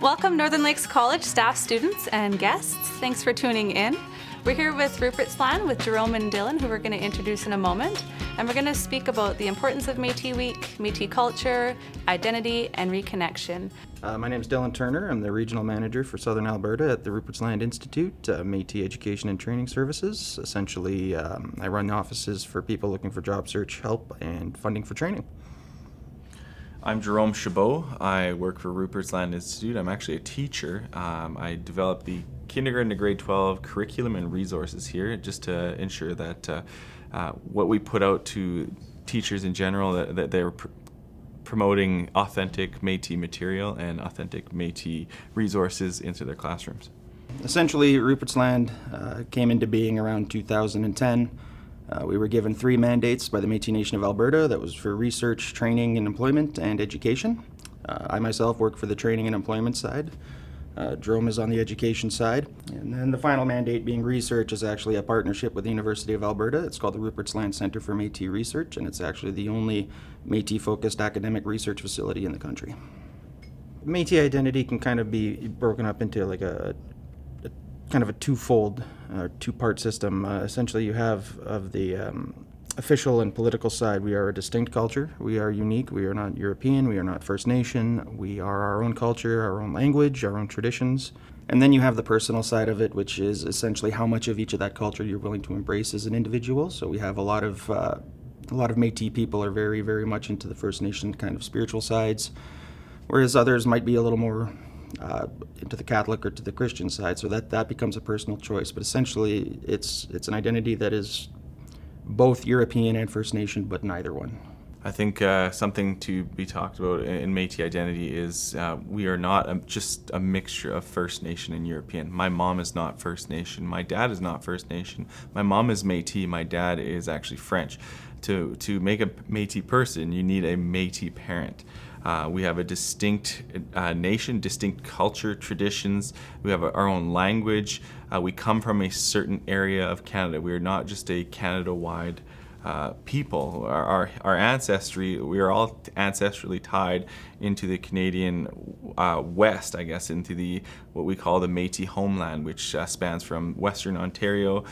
Welcome Northern Lakes College staff, students, and guests. Thanks for tuning in. We're here with Rupertsland with Jerome and Dylan, who we're going to introduce in a moment. And we're going to speak about the importance of Métis Week, Métis culture, identity, and reconnection. My name is Dylan Turner. I'm the regional manager for Southern Alberta at the Rupertsland Institute, Métis Education and Training Services. Essentially, I run offices for people looking for job search help and funding for training. I'm Jerome Chabot. I work for Rupertsland Institute. I'm actually a teacher. I develop the kindergarten to grade 12 curriculum and resources here just to ensure that what we put out to teachers in general, that they're promoting authentic Métis material and authentic Métis resources into their classrooms. Essentially, Rupertsland came into being around 2010. We were given 3 mandates by the Métis Nation of Alberta. That was for research, training and employment, and education. I myself work for the training and employment side. Jerome is on the education side. And then the final mandate being research is actually a partnership with the University of Alberta. It's called the Rupertsland Centre for Métis Research, and it's actually the only Métis-focused academic research facility in the country. Métis identity can kind of be broken up into like a kind of a twofold, two-part system. Essentially, you have of the official and political side, we are a distinct culture. We are unique. We are not European. We are not First Nation. We are our own culture, our own language, our own traditions. And then you have the personal side of it, which is essentially how much of each of that culture you're willing to embrace as an individual. So we have a lot of Métis people are very, very much into the First Nation kind of spiritual sides, whereas others might be a little more into the Catholic or to the Christian side, so that becomes a personal choice. But essentially, it's an identity that is both European and First Nation, but neither one. I think something to be talked about in Métis identity is we are not just a mixture of First Nation and European. My mom is not First Nation. My dad is not First Nation. My mom is Métis. My dad is actually French. To make a Métis person, you need a Métis parent. We have a distinct nation, distinct culture, traditions. We have our own language. We come from a certain area of Canada. We are not just a Canada-wide people. Our ancestry, we are all ancestrally tied into the Canadian West, I guess, into what we call the Métis homeland, which spans from Western Ontario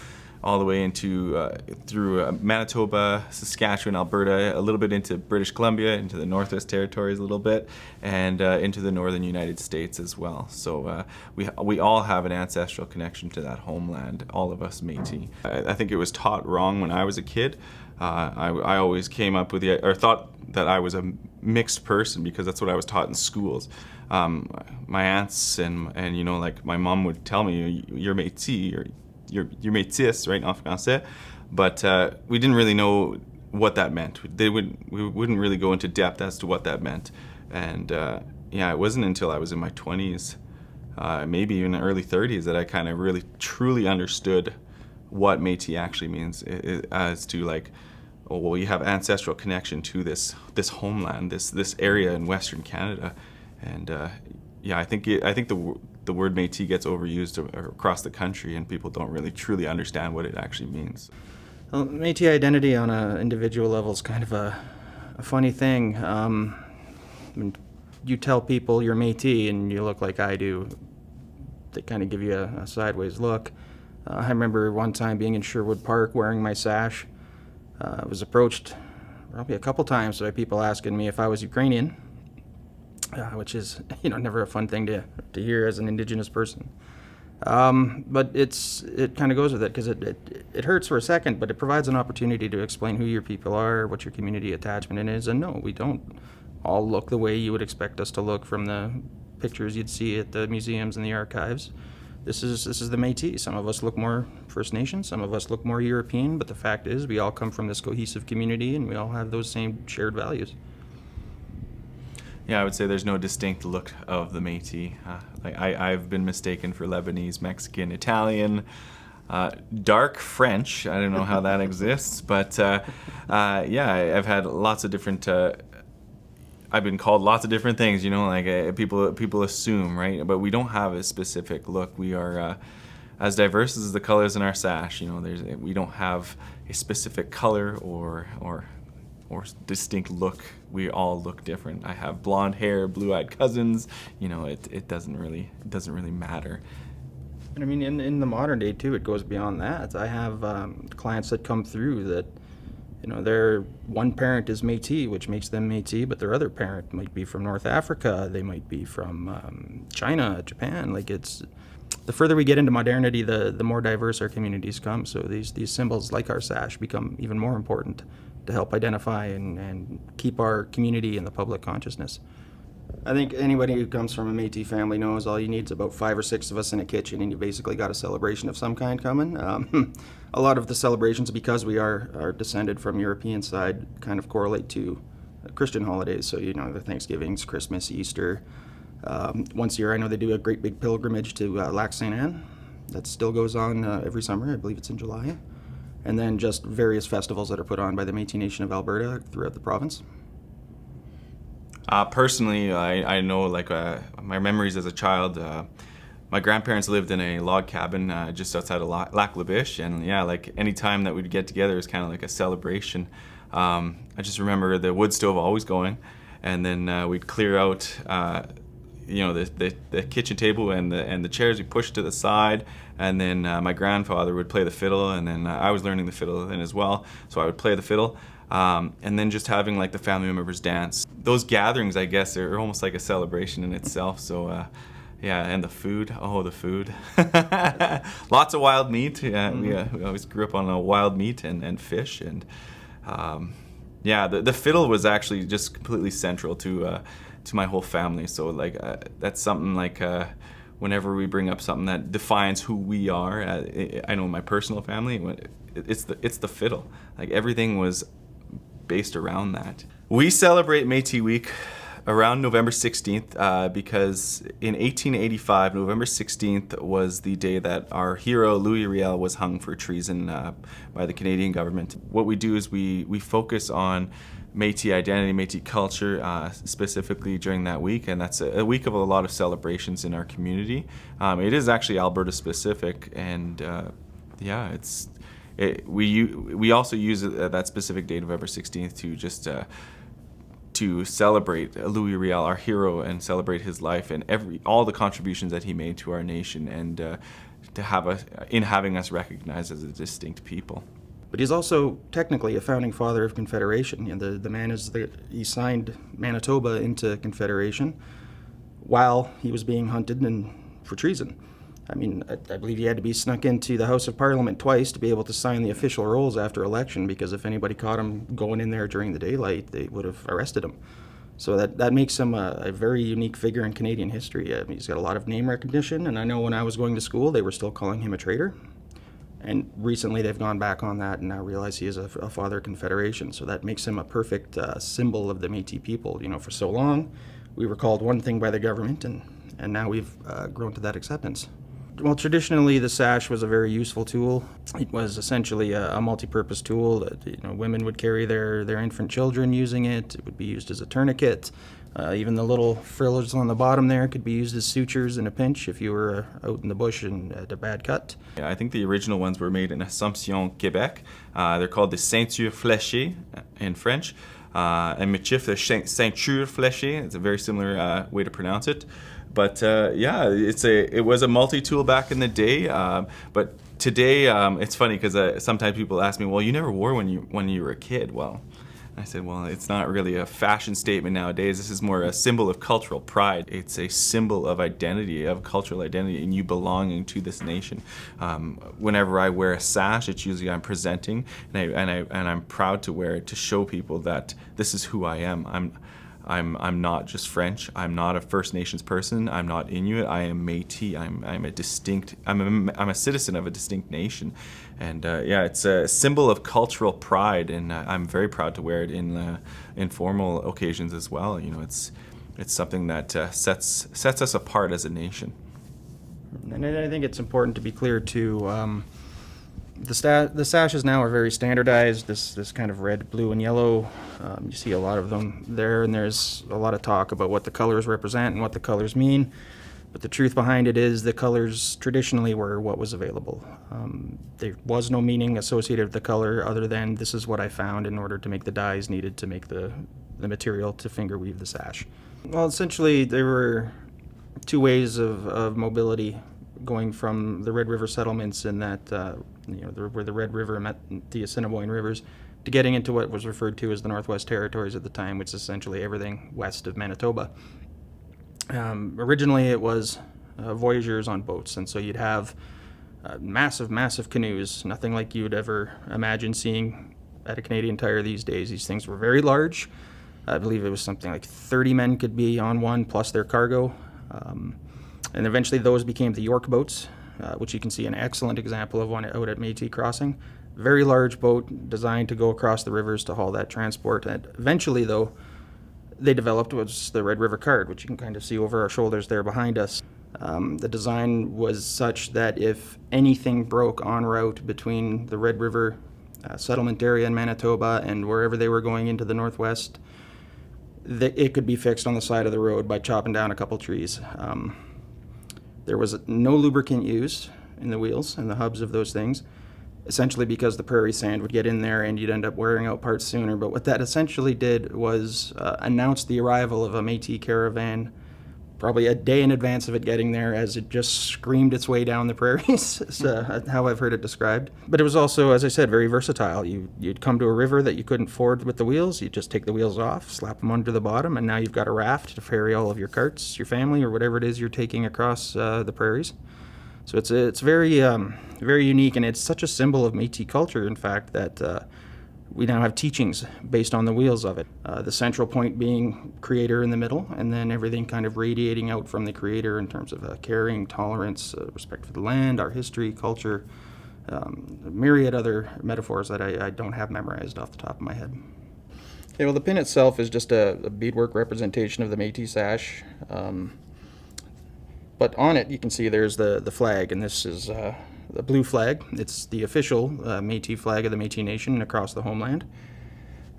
all the way into through Manitoba, Saskatchewan, Alberta, a little bit into British Columbia, into the Northwest Territories a little bit, and into the northern United States as well. So we all have an ancestral connection to that homeland, all of us Métis. I think it was taught wrong when I was a kid. I always came up with or thought that I was a mixed person because that's what I was taught in schools. My aunts and like my mom would tell me, you're Métis, or you're Métis, right, en français, but we didn't really know what that meant. We wouldn't really go into depth as to what that meant. And it wasn't until I was in my 20s, maybe even early 30s, that I kind of really truly understood what Métis actually means, as to like, oh, well, you have ancestral connection to this homeland, this area in Western Canada. And I think the word Métis gets overused across the country, and people don't really truly understand what it actually means. Well, Métis identity on an individual level is kind of a funny thing. When you tell people you're Métis and you look like I do, they kind of give you a sideways look. I remember one time being in Sherwood Park wearing my sash. I was approached probably a couple times by people asking me if I was Ukrainian. Which is, never a fun thing to hear as an Indigenous person. But it kind of goes with it, because it hurts for a second, but it provides an opportunity to explain who your people are, what your community attachment is. And no, we don't all look the way you would expect us to look from the pictures you'd see at the museums and the archives. This is the Métis. Some of us look more First Nation, some of us look more European, but the fact is we all come from this cohesive community and we all have those same shared values. Yeah, I would say there's no distinct look of the Métis. I've been mistaken for Lebanese, Mexican, Italian, dark French. I don't know how that exists, but I've had lots of different. I've been called lots of different things. People assume, right? But we don't have a specific look. We are as diverse as the colors in our sash. We don't have a specific color or or distinct look. We all look different. I have blonde hair, blue-eyed cousins. It doesn't really matter. And I mean, in the modern day too, it goes beyond that. I have clients that come through that, their one parent is Métis, which makes them Métis, but their other parent might be from North Africa. They might be from China, Japan. Like, it's the further we get into modernity, the more diverse our communities come. So these symbols like our sash become even more important to help identify and keep our community in the public consciousness. I think anybody who comes from a Métis family knows all you need is about 5 or 6 of us in a kitchen, and you basically got a celebration of some kind coming. A lot of the celebrations, because we are descended from European side, kind of correlate to Christian holidays. So, the Thanksgivings, Christmas, Easter. Once a year, I know they do a great big pilgrimage to Lac Sainte Anne. That still goes on every summer. I believe it's in July. And then just various festivals that are put on by the Métis Nation of Alberta throughout the province. Personally, I know, my memories as a child, my grandparents lived in a log cabin just outside of Lac La Biche, and any time that we'd get together, it was kind of like a celebration. I just remember the wood stove always going, and then we'd clear out the kitchen table and the chairs we pushed to the side, and then my grandfather would play the fiddle, and then I was learning the fiddle then as well, so I would play the fiddle. And then just having the family members dance. Those gatherings, I guess, are almost like a celebration in itself. So, and the food. Oh, the food. Lots of wild meat. We always grew up on wild meat and fish. And the fiddle was actually just completely central to my whole family. So that's something whenever we bring up something that defines who we are. I know in my personal family, it's the fiddle. Everything was based around that. We celebrate Métis Week around November 16th because in 1885, November 16th was the day that our hero Louie Riel was hung for treason by the Canadian government. What we do is we focus on Métis identity, Métis culture, specifically during that week, and that's a week of a lot of celebrations in our community. It is actually Alberta specific, and we also use that specific date, November 16th, to just to celebrate Louie Riel, our hero, and celebrate his life and all the contributions that he made to our nation, and to having us recognized as a distinct people. But he's also technically a founding father of Confederation. The man he signed Manitoba into Confederation while he was being hunted for treason. I mean, I believe he had to be snuck into the House of Parliament twice to be able to sign the official rolls after election, because if anybody caught him going in there during the daylight, they would have arrested him. So that makes him a very unique figure in Canadian history. He's got a lot of name recognition, and I know when I was going to school, they were still calling him a traitor. And recently they've gone back on that and now realize he is a father of Confederation. So that makes him a perfect symbol of the Métis people. For so long, we were called one thing by the government, and now we've grown to that acceptance. Well, traditionally, the sash was a very useful tool. It was essentially a multi-purpose tool that women would carry their infant children using it. It would be used as a tourniquet. Even the little frills on the bottom there could be used as sutures in a pinch if you were out in the bush and at a bad cut. Yeah, I think the original ones were made in Assomption, Quebec. They're called the ceintures fléchées in French. And Métis, the ceinture fléchée. It's a very similar way to pronounce it. But it was a multi-tool back in the day. But today, it's funny because sometimes people ask me, well, you never wore when you were a kid. Well, I said, well, it's not really a fashion statement nowadays. This is more a symbol of cultural pride. It's a symbol of identity, of cultural identity, and you belonging to this nation. Whenever I wear a sash, it's usually I'm presenting, and I'm proud to wear it to show people that this is who I am. I'm not just French. I'm not a First Nations person. I'm not Inuit. I am Métis. I'm a citizen of a distinct nation, and it's a symbol of cultural pride, and I'm very proud to wear it in formal occasions as well. It's something that sets us apart as a nation. And I think it's important to be clear too. The sashes now are very standardized, this kind of red, blue, and yellow. You see a lot of them there, and there's a lot of talk about what the colors represent and what the colors mean. But the truth behind it is the colors traditionally were what was available. There was no meaning associated with the color other than this is what I found in order to make the dyes needed to make the material to finger weave the sash. Well, essentially there were two ways of mobility going from the Red River settlements in that, where the Red River met the Assiniboine rivers, to getting into what was referred to as the Northwest Territories at the time, which is essentially everything west of Manitoba. Originally it was voyageurs on boats, and so you'd have massive canoes, nothing like you'd ever imagine seeing at a Canadian Tire these days. These things were very large. I believe it was something like 30 men could be on one, plus their cargo. And eventually those became the York boats, which you can see an excellent example of one out at Métis Crossing. Very large boat designed to go across the rivers to haul that transport. And eventually, though, they developed was the Red River Card, which you can kind of see over our shoulders there behind us. The design was such that if anything broke en route between the Red River settlement area in Manitoba and wherever they were going into the northwest, it could be fixed on the side of the road by chopping down a couple trees. There was no lubricant used in the wheels and the hubs of those things, essentially because the prairie sand would get in there and you'd end up wearing out parts sooner. But what that essentially did was announce the arrival of a Métis caravan probably a day in advance of it getting there, as it just screamed its way down the prairies, is how I've heard it described. But it was also, as I said, very versatile. You'd come to a river that you couldn't ford with the wheels, you'd just take the wheels off, slap them under the bottom, and now you've got a raft to ferry all of your carts, your family, or whatever it is you're taking across the prairies. So it's very very unique, and it's such a symbol of Métis culture, in fact, that we now have teachings based on the wheels of it. The central point being creator in the middle, and then everything kind of radiating out from the creator in terms of caring, tolerance, respect for the land, our history, culture, a myriad other metaphors that I don't have memorized off the top of my head. Okay, well, the pin itself is just a beadwork representation of the Métis sash. But on it, you can see there's the flag, and this is the blue flag. It's the official Métis flag of the Métis Nation across the homeland.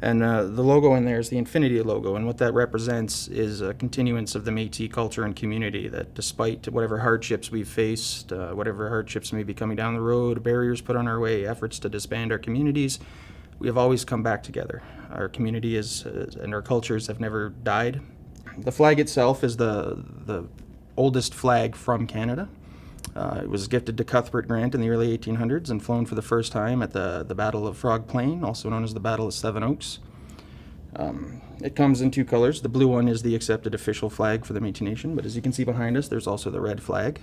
And the logo in there is the infinity logo, and what that represents is a continuance of the Métis culture and community, that despite whatever hardships we've faced, whatever hardships may be coming down the road, barriers put on our way, efforts to disband our communities, we have always come back together. Our community and our cultures have never died. The flag itself is the oldest flag from Canada. It was gifted to Cuthbert Grant in the early 1800s and flown for the first time at the Battle of Frog Plain, also known as the Battle of Seven Oaks. It comes in two colors. The blue one is the accepted official flag for the Métis Nation, but as you can see behind us, there's also the red flag.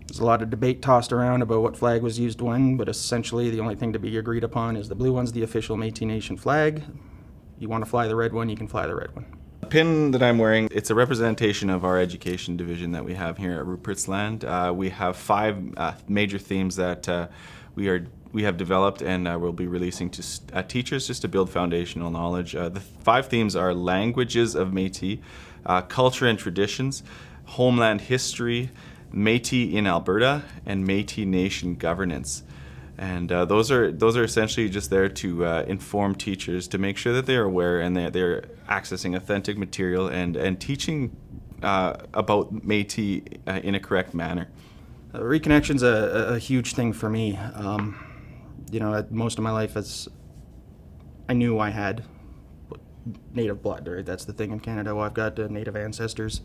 There's a lot of debate tossed around about what flag was used when, but essentially the only thing to be agreed upon is the blue one's the official Métis Nation flag. You want to fly the red one, you can fly the red one. The pin that I'm wearing, it's a representation of our education division that we have here at Rupertsland. We have 5 major themes that we have developed and we'll be releasing to teachers just to build foundational knowledge. The 5 themes are languages of Métis, culture and traditions, homeland history, Métis in Alberta, and Métis Nation governance. And those are essentially just there to inform teachers to make sure that they're aware and they're accessing authentic material and teaching about Métis in a correct manner. Reconnection's a huge thing for me. Most of my life I knew I had native blood, right? That's the thing in Canada. Well, I've got native ancestors,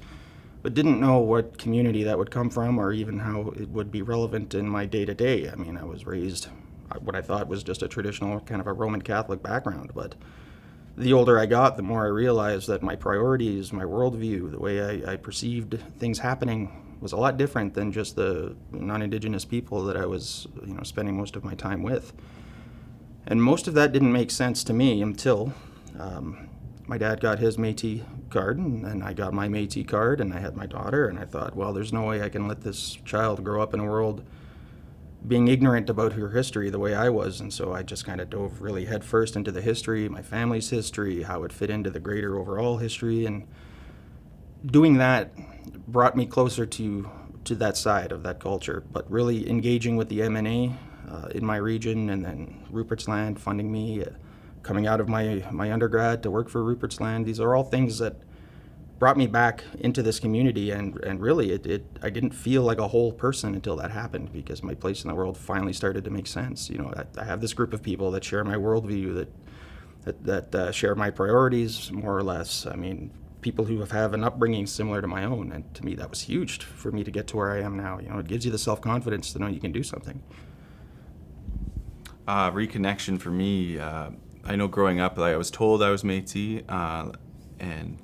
but didn't know what community that would come from or even how it would be relevant in my day-to-day. I mean, I was raised what I thought was just a traditional kind of a Roman Catholic background, but the older I got, the more I realized that my priorities, my worldview, the way I perceived things happening was a lot different than just the non-Indigenous people that I was spending most of my time with. And most of that didn't make sense to me until my dad got his Métis card, and I got my Métis card, and I had my daughter, and I thought, well, there's no way I can let this child grow up in a world being ignorant about her history the way I was. And so I just kind of dove really headfirst into the history, my family's history, how it fit into the greater overall history, and doing that brought me closer to that side of that culture, but really engaging with the MNA in my region, and then Rupertsland funding me, coming out of my undergrad to work for Rupertsland. These are all things that brought me back into this community, and really I didn't feel like a whole person until that happened, because my place in the world finally started to make sense. You know, I have this group of people that share my worldview, that share my priorities, more or less. I mean, people who have an upbringing similar to my own, and to me that was huge for me to get to where I am now. You know, it gives you the self-confidence to know you can do something. Reconnection for me, I know growing up, like, I was told I was Métis, and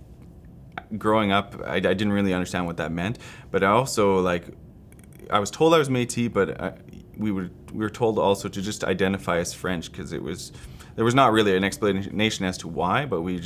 growing up, I didn't really understand what that meant. But I also, I was told I was Métis, but we were told also to just identify as French, because there was not really an explanation as to why, but we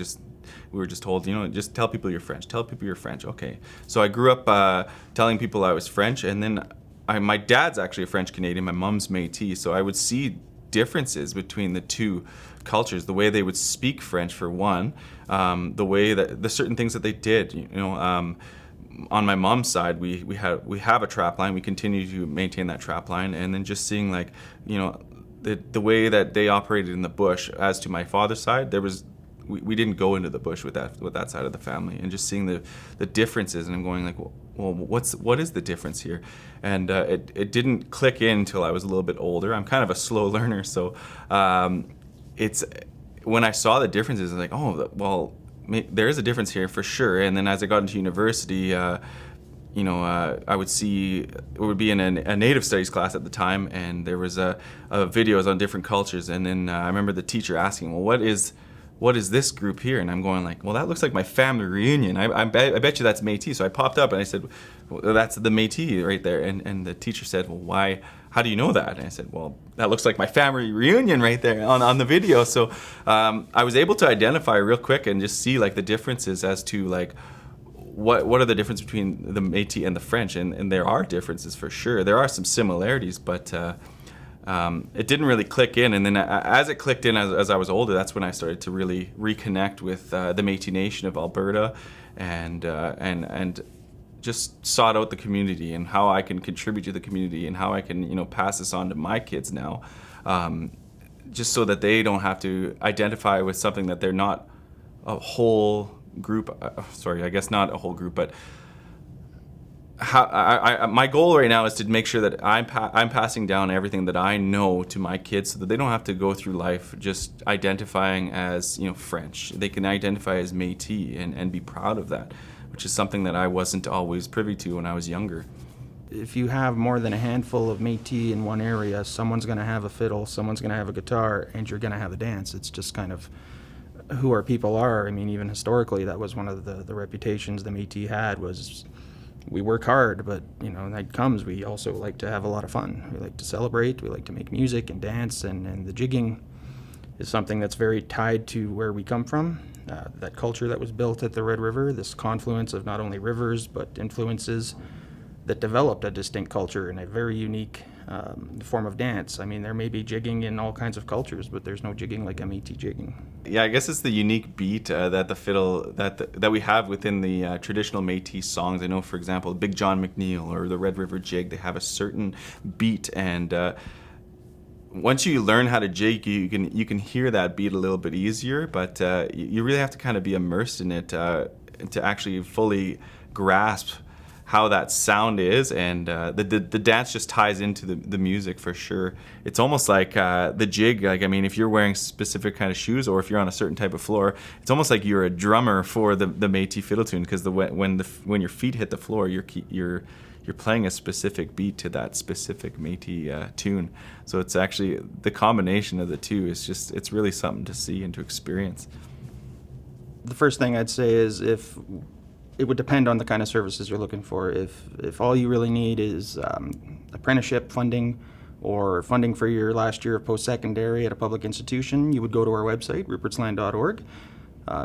were just told, you know, just tell people you're French. Tell people you're French. Okay. So I grew up telling people I was French, and then my dad's actually a French Canadian. My mom's Métis, so I would see differences between the two cultures, the way they would speak French for one, the way that the certain things that they did. You know, on my mom's side, we have a trap line. We continue to maintain that trap line, and then just seeing, like, you know, the way that they operated in the bush. As to my father's side, we didn't go into the bush with that side of the family, and just seeing the differences, and I'm going like, well, what is the difference here? And it didn't click in until I was a little bit older. I'm kind of a slow learner, so it's when I saw the differences, I was like, oh, well, there is a difference here for sure. And then as I got into university, you know, I would see, it would be in a native studies class at the time, and there was videos on different cultures, and then I remember the teacher asking, well, what is this group here? And I'm going like, well, that looks like my family reunion. I bet you that's Métis. So I popped up and I said, well, that's the Métis right there. And the teacher said, well, why? How do you know that? And I said, well, that looks like my family reunion right there on the video. So I was able to identify real quick and just see, like, the differences as to, like, what are the differences between the Métis and the French. And there are differences for sure. There are some similarities, but it didn't really click in. And then as it clicked in as I was older, that's when I started to really reconnect with the Métis Nation of Alberta, and just sought out the community and how I can contribute to the community, and how I can, you know, pass this on to my kids now, just so that they don't have to identify with something that they're not a whole group. Sorry, I guess not a whole group, but my goal right now is to make sure that I'm passing down everything that I know to my kids, so that they don't have to go through life just identifying as, you know, French. They can identify as Métis and be proud of that, which is something that I wasn't always privy to when I was younger. If you have more than a handful of Métis in one area, someone's going to have a fiddle, someone's going to have a guitar, and you're going to have a dance. It's just kind of who our people are. I mean, even historically, that was one of the reputations the Métis had, was we work hard, but, you know, night comes, we also like to have a lot of fun. We like to celebrate, we like to make music and dance, and the jigging is something that's very tied to where we come from. That culture that was built at the Red River, this confluence of not only rivers, but influences that developed a distinct culture in a very unique form of dance. I mean, there may be jigging in all kinds of cultures, but there's no jigging like Métis jigging. Yeah, I guess it's the unique beat that the fiddle that we have within the traditional Métis songs. I know, for example, Big John McNeil or the Red River Jig, they have a certain beat, and once you learn how to jig, you can hear that beat a little bit easier. But you really have to kind of be immersed in it to actually fully grasp how that sound is, and the dance just ties into the music for sure. It's almost like the jig, like, I mean, if you're wearing specific kind of shoes, or if you're on a certain type of floor, it's almost like you're a drummer for the Métis fiddle tune, because when your feet hit the floor, you're playing a specific beat to that specific Métis tune. So it's actually the combination of the two is just, it's really something to see and to experience. The first thing I'd say is, if it would depend on the kind of services you're looking for. If all you really need is apprenticeship funding, or funding for your last year of post-secondary at a public institution, you would go to our website, rupertsland.org.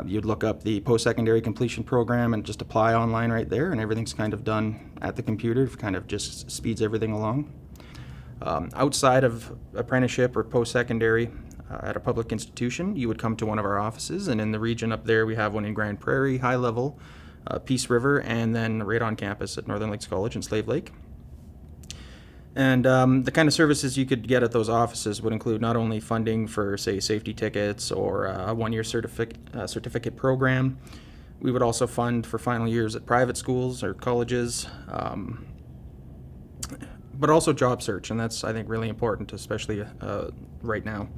You'd look up the post-secondary completion program and just apply online right there, and everything's kind of done at the computer. It kind of just speeds everything along. Outside of apprenticeship or post-secondary at a public institution, you would come to one of our offices, and in the region up there, we have one in Grand Prairie, high level, Peace River, and then right on campus at Northern Lakes College in Slave Lake. And the kind of services you could get at those offices would include not only funding for, say, safety tickets or a one-year certificate program, We would also fund for final years at private schools or colleges, but also job search, and that's, I think, really important, especially right now.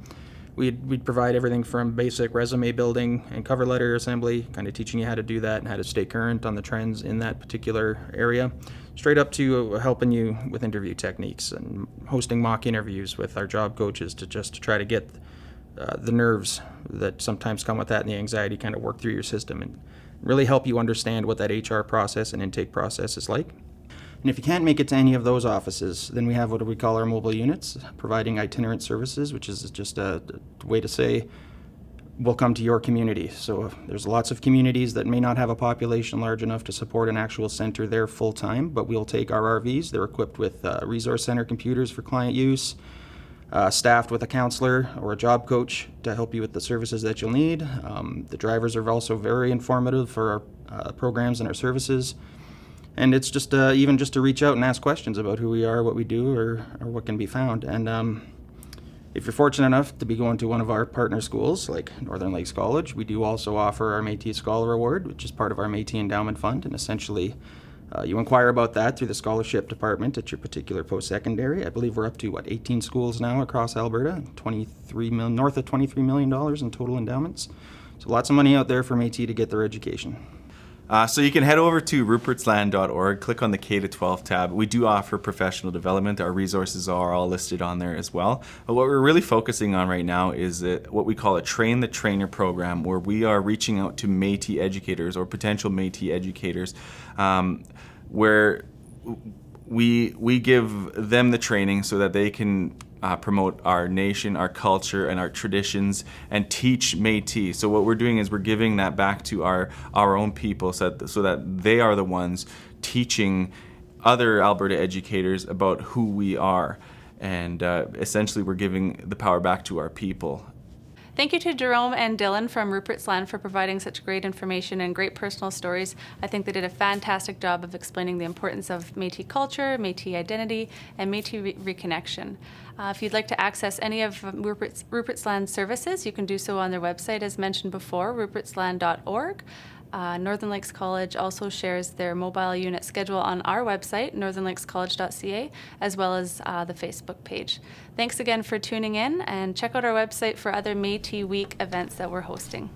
We'd provide everything from basic resume building and cover letter assembly, kind of teaching you how to do that and how to stay current on the trends in that particular area, straight up to helping you with interview techniques and hosting mock interviews with our job coaches to try to get the nerves that sometimes come with that and the anxiety kind of work through your system and really help you understand what that HR process and intake process is like. And if you can't make it to any of those offices, then we have what we call our mobile units, providing itinerant services, which is just a way to say, we'll come to your community. So there's lots of communities that may not have a population large enough to support an actual center there full time, but we'll take our RVs. They're equipped with resource center computers for client use, staffed with a counselor or a job coach to help you with the services that you'll need. The drivers are also very informative for our programs and our services. And it's just even just to reach out and ask questions about who we are, what we do, or what can be found. And if you're fortunate enough to be going to one of our partner schools, like Northern Lakes College, we do also offer our Métis Scholar Award, which is part of our Métis Endowment Fund. And essentially, you inquire about that through the scholarship department at your particular post-secondary. I believe we're up to, 18 schools now across Alberta, north of $23 million in total endowments. So lots of money out there for Métis to get their education. So you can head over to rupertsland.org, click on the K-12 tab. We do offer professional development. Our resources are all listed on there as well. But what we're really focusing on right now is what we call a Train the Trainer program, where we are reaching out to Métis educators or potential Métis educators, where we give them the training so that they can promote our nation, our culture, and our traditions, and teach Métis. So what we're doing is we're giving that back to our own people so that they are the ones teaching other Alberta educators about who we are. And essentially we're giving the power back to our people. Thank you to Jerome and Dylan from Rupertsland for providing such great information and great personal stories. I think they did a fantastic job of explaining the importance of Métis culture, Métis identity, and Métis reconnection. If you'd like to access any of Rupertsland services, you can do so on their website, as mentioned before, rupertsland.org. Northern Lakes College also shares their mobile unit schedule on our website, northernlakescollege.ca, as well as the Facebook page. Thanks again for tuning in, and check out our website for other Métis Week events that we're hosting.